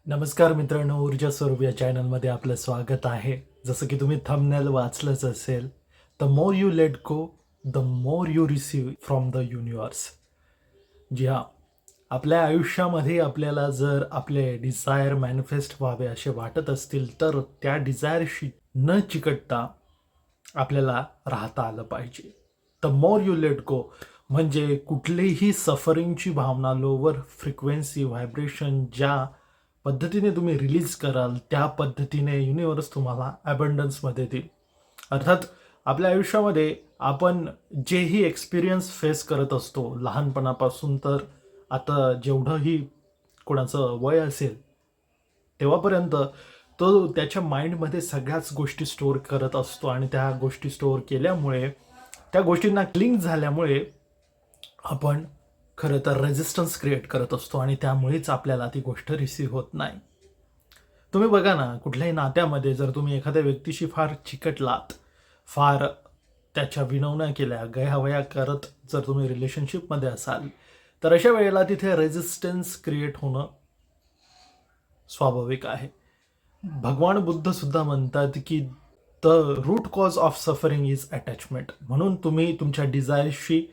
नमस्कार मित्रांनो, ऊर्जा स्वरूप या चॅनलमध्ये आपलं स्वागत आहे. जसं की तुम्ही थंबनेल वाचलंच असेल, the more you let go, the more you receive from the universe. जी हां, आपल्या आयुष्यामध्ये आपल्याला जर आपले डिझायर मॅनिफेस्ट व्हावे असे वाटत असतील, तर त्या डिझायरशी न चिकटता आपल्याला राहता आलं पाहिजे. द मोर यू लेट गो म्हणजे कुठलीही सफरिंगची भावना, लोअर फ्रिक्वेन्सी व्हायब्रेशन ज्या पद्धतीने तुम्ही रिलीज कराल, त्या पद्धतीने युनिव्हर्स तुम्हाला अबंडन्समध्ये देईल. अर्थात आपल्या आयुष्यामध्ये आपण जेही एक्सपिरियन्स फेस करत असतो लहानपणापासून तर आता जेवढंही कोणाचं वय असेल तेव्हापर्यंत तो त्याच्या माइंडमध्ये सगळ्याच गोष्टी स्टोअर करत असतो आणि त्या गोष्टी स्टोअर केल्यामुळे, त्या गोष्टींना क्लिंग झाल्यामुळे आपण खरं तर रेझिस्टन्स क्रिएट करत असतो आणि त्यामुळेच आपल्याला ती गोष्ट रिसीव्ह होत नाही. तुम्ही बघा ना, कुठल्याही नात्यामध्ये जर तुम्ही एखाद्या व्यक्तीशी फार चिकटलात, फार त्याच्या विनवण्या केल्या, गयावया करत जर तुम्ही रिलेशनशिपमध्ये असाल, तर अशा वेळेला तिथे रेझिस्टन्स क्रिएट होणं स्वाभाविक आहे. भगवान बुद्ध सुद्धा म्हणतात की the root cause of suffering is attachment. म्हणून तुम्ही तुमच्या डिझायरशी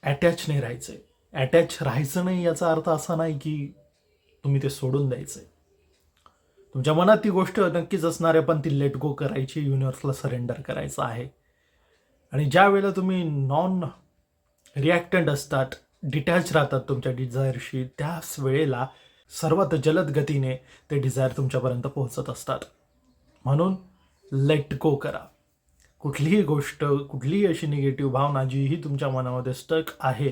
अटॅच नाही राहायचंय. अटॅच राहायचं नाही याचा अर्थ असा नाही की तुम्ही ते सोडून द्यायचंय. तुमच्या मनात ती गोष्ट नक्कीच असणार आहे, पण ती लेट गो करायची, युनिव्हर्सला सरेंडर करायचं आहे. आणि ज्या वेळेला तुम्ही नॉन रिॲक्टंट असतात, डिटॅच राहतात तुमच्या डिझायरशी, त्याच वेळेला सर्वात जलद गतीने ते डिझायर तुमच्यापर्यंत पोहोचत असतात. म्हणून लेट गो करा. कुठलीही गोष्ट, कुठलीही अशी निगेटिव्ह भावना जीही तुमच्या मनामध्ये स्टक आहे,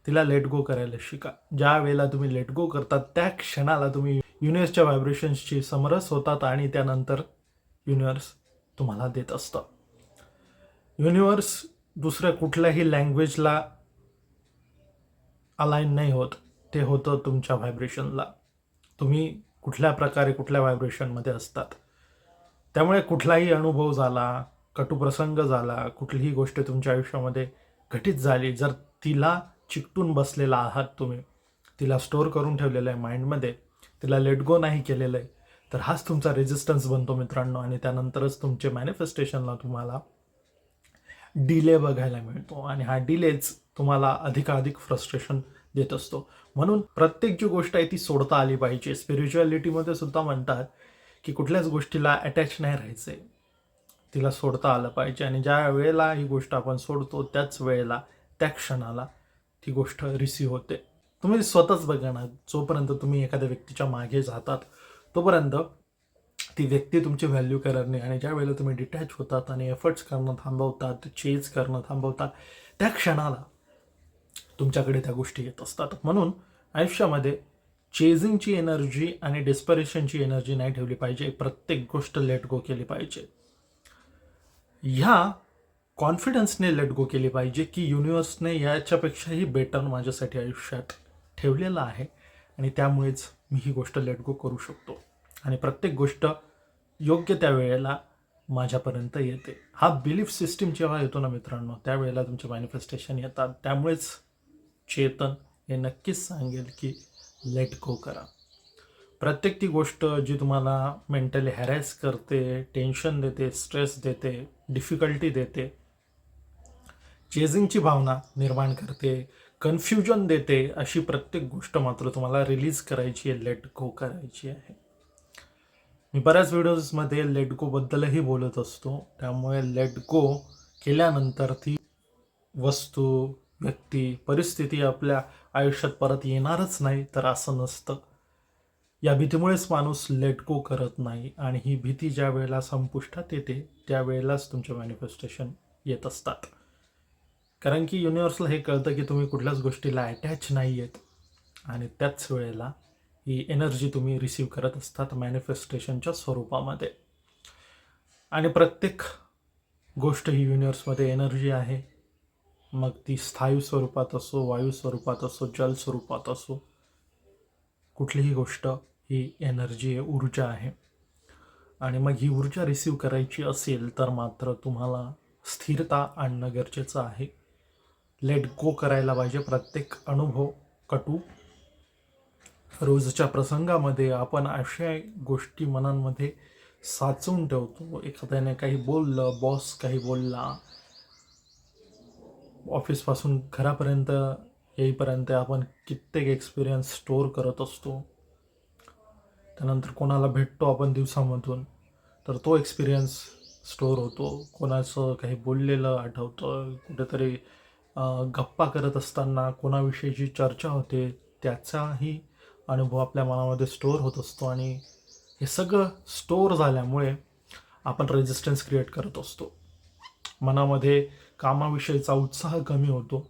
तिला लेट गो करायला शिका. ज्या वेळेला तुम्ही लेट गो करतात त्या क्षणाला तुम्ही युनिव्हर्सच्या व्हायब्रेशन्सची समरस होतात आणि त्यानंतर युनिव्हर्स तुम्हाला देत असतं. युनिव्हर्स दुसऱ्या कुठल्याही लँग्वेजला अलाइन नाही होत, ते होतं तुमच्या व्हायब्रेशनला. तुम्ही कुठल्या प्रकारे कुठल्या व्हायब्रेशनमध्ये असतात. त्यामुळे कुठलाही अनुभव झाला, कटुप्रसंग झाला, कुठलीही गोष्ट तुमच्या आयुष्यामध्ये घटित झाली, जर तिला चिकटून बसलेला आहात तुम्ही, तिला स्टोअर करून ठेवलेलं आहे माइंडमध्ये, तिला लेट गो नाही केलेलं आहे, तर हाच तुमचा रेजिस्टन्स बनतो मित्रांनो. आणि त्यानंतरच तुमचे मॅनिफेस्टेशनला तुम्हाला डिले बघायला मिळतो आणि हा डिलेच तुम्हाला अधिकाधिक फ्रस्ट्रेशन देत असतो. म्हणून प्रत्येक जी गोष्ट आहे ती सोडता आली पाहिजे. स्पिरिच्युअलिटीमध्ये सुद्धा म्हणतात की कुठल्याच गोष्टीला अटॅच नाही राहायचंय, तिला सोडता आलं पाहिजे. आणि ज्या वेळेला ही गोष्ट आपण सोडतो त्याच वेळेला, त्या क्षणाला ती गोष्ट रिसीव्ह होते. तुम्ही स्वतःच बघा ना, जोपर्यंत तुम्ही एखाद्या व्यक्तीच्या मागे जातात तोपर्यंत ती व्यक्ती तुमची व्हॅल्यू करत नाही. आणि ज्या वेळेला तुम्ही डिटॅच होतात आणि एफर्ट्स करणं थांबवतात, चेज करणं थांबवतात, त्या क्षणाला तुमच्याकडे त्या गोष्टी येत असतात. म्हणून आयुष्यामध्ये चेझिंगची एनर्जी आणि डिस्परेशनची एनर्जी नाही ठेवली पाहिजे. प्रत्येक गोष्ट लेट गो केली पाहिजे. ह्या कॉन्फिडन्सने लेट गो केली पाहिजे की युनिव्हर्सने याच्यापेक्षाही बेटर माझ्यासाठी आयुष्यात ठेवलेलं आहे आणि त्यामुळेच मी ही गोष्ट लेट गो करू शकतो. आणि प्रत्येक गोष्ट योग्य त्या वेळेला माझ्यापर्यंत येते. हा बिलीफ सिस्टीम जेव्हा येतो ना मित्रांनो, त्यावेळेला तुमचे मॅनिफेस्टेशन येतात. त्यामुळेच चेतन हे नक्कीच सांगेल की लेट गो करा. प्रत्येक ती गोष्ट जी तुम्हाला मेंटली हॅरॅस करते, टेन्शन देते, स्ट्रेस देते, डिफिकल्टी देते, चेझिंगची भावना निर्माण करते, कन्फ्युजन देते, अशी प्रत्येक गोष्ट मात्र तुम्हाला रिलीज करायची आहे, लेट गो करायची आहे. मी बऱ्याच व्हिडिओजमध्ये लेट गो बद्दलही बोलत असतो. त्यामुळे लेट गो केल्यानंतर ती वस्तू, व्यक्ती, परिस्थिती आपल्या आयुष्यात परत येणारच नाही, तर असं नसतं. या भीतीमुळेच माणूस लेट गो करत नाही. आणि ही भीती ज्या वेळेला संपुष्टात येते त्यावेळेलाच तुमचे मॅनिफेस्टेशन येत असतात. कारण की युनिव्हर्सला हे कळतं की तुम्ही कुठल्याच गोष्टीला अटॅच नाही आहेत आणि त्याच वेळेला ही एनर्जी तुम्ही रिसीव्ह करत असतात मॅनिफेस्टेशनच्या स्वरूपामध्ये. आणि प्रत्येक गोष्ट ही युनिव्हर्समध्ये एनर्जी आहे. मग ती स्थायू स्वरूपात असो, वायू स्वरूपात असो, जल स्वरूपात असो, कुठलीही गोष्ट ही एनर्जी आहे, ऊर्जा आहे. आणि मग ही ऊर्जा रिसीव्ह करायची असेल तर मात्र तुम्हाला स्थिरता आणणं गरजेचं आहे. लेट गो करायला पाहिजे. प्रत्येक अनुभव कटू रोजच्या प्रसंगामध्ये आपण अशा गोष्टी मनांमध्ये साचवून ठेवतो. एखाद्याने काही बोललं, बॉस काही बोलला, ऑफिसपासून घरापर्यंत येईपर्यंत आपण कित्येक एक्सपिरियन्स स्टोअर करत असतो. त्यानंतर कोणाला भेटतो आपण दिवसामधून, तर तो एक्सपिरियन्स स्टोअर होतो. कोणाचं काही बोललेलं आठवतं, कुठेतरी गप्पा करत असताना कोणाविषयीची चर्चा होते, त्याचाही अनुभव आपल्या मनामध्ये स्टोअर होत असतो. आणि हे सगळं स्टोअर झाल्यामुळे आपण रेजिस्टन्स क्रिएट करत असतो. मनामध्ये कामाविषयीचा उत्साह कमी होतो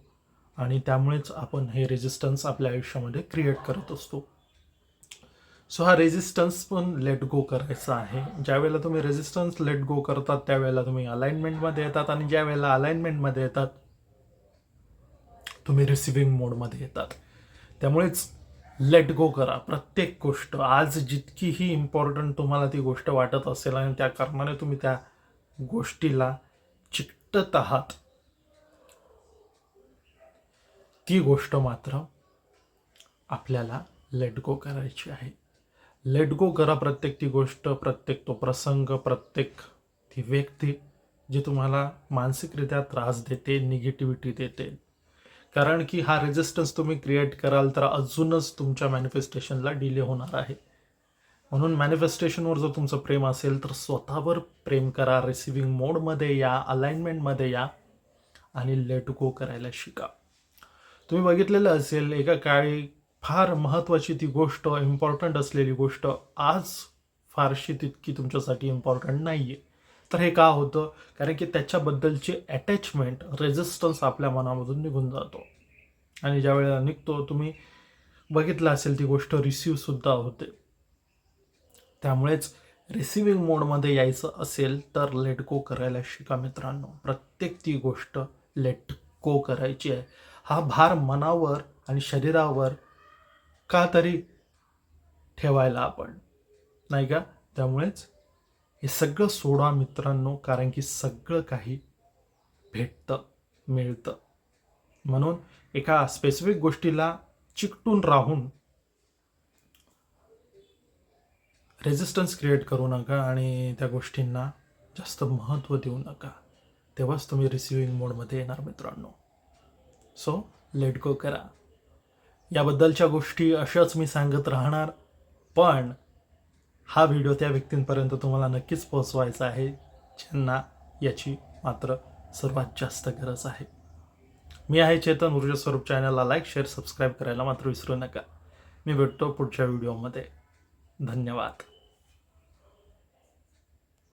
आणि त्यामुळेच आपण हे रेजिस्टन्स आपल्या आयुष्यामध्ये क्रिएट करत असतो. सो हा रेजिस्टन्स पण लेट गो करायचा आहे. ज्यावेळेला तुम्ही रेजिस्टन्स लेट गो करतात त्यावेळेला तुम्ही अलाइनमेंटमध्ये येतात, आणि ज्या वेळेला अलाइनमेंटमध्ये येतात तुम्ही रिसिव्हिंग मोडमध्ये येतात. त्यामुळेच लेट गो करा प्रत्येक गोष्ट. आज जितकीही इम्पॉर्टंट तुम्हाला ती गोष्ट वाटत असेल आणि त्या कारणाने तुम्ही त्या गोष्टीला चिकटत आहात, ती गोष्ट मात्र आपल्याला लेट गो करायची आहे. लेट गो करा प्रत्येक ती गोष्ट, प्रत्येक तो प्रसंग, प्रत्येक ती व्यक्ती जी तुम्हाला मानसिकरित्या त्रास देते, निगेटिव्हिटी देते. कारण की हा रेजिस्टन्स तुम्ही क्रिएट कराल तर अजूनच तुमच्या मॅनिफेस्टेशनला डिले होणार आहे. म्हणून मॅनिफेस्टेशनवर जर तुमचं प्रेम असेल तर स्वतःवर प्रेम करा, रिसिव्हिंग मोडमध्ये या, अलाइनमेंटमध्ये या आणि लेट गो करायला शिका. तुम्ही बघितलेलं असेल एका काळी फार महत्त्वाची ती गोष्ट, इम्पॉर्टंट असलेली गोष्ट आज फारशी तितकी तुमच्यासाठी इम्पॉर्टंट नाही आहे. तर हे का होतं? कारण की त्याच्याबद्दलची अटॅचमेंट, रेजिस्टन्स आपल्या मनामधून निघून जातो. आणि ज्या वेळेला निघतो, तुम्ही बघितलं असेल ती गोष्ट रिसिव्हसुद्धा होते. त्यामुळेच रिसिव्हिंग मोडमध्ये यायचं असेल तर लेट गो करायला शिका मित्रांनो. प्रत्येक ती गोष्ट लेट गो करायची आहे. हा भार मनावर आणि शरीरावर का तरी ठेवायला आपण, नाही का? त्यामुळेच हे सगळं सोडा मित्रांनो, कारण की सगळं काही भेटतं, मिळतं. म्हणून एका स्पेसिफिक गोष्टीला चिकटून राहून रेजिस्टन्स क्रिएट करू नका आणि त्या गोष्टींना जास्त महत्त्व देऊ नका. तेव्हाच तुम्ही रिसिव्हिंग मोडमध्ये येणार मित्रांनो. सो लेट गो करा. याबद्दलच्या गोष्टी अशाच मी सांगत राहणार, पण हा व्हिडिओ त्या व्यक्तींपर्यंत तुम्हाला नक्कीच पोहोचवायचा आहे ज्यांना याची मात्र सर्वात जास्त गरज आहे. मी आहे चेतन. ऊर्जा स्वरूप चॅनलला लाईक, शेअर, सबस्क्राईब करायला मात्र विसरू नका. मी भेटतो पुढच्या व्हिडिओमध्ये. धन्यवाद.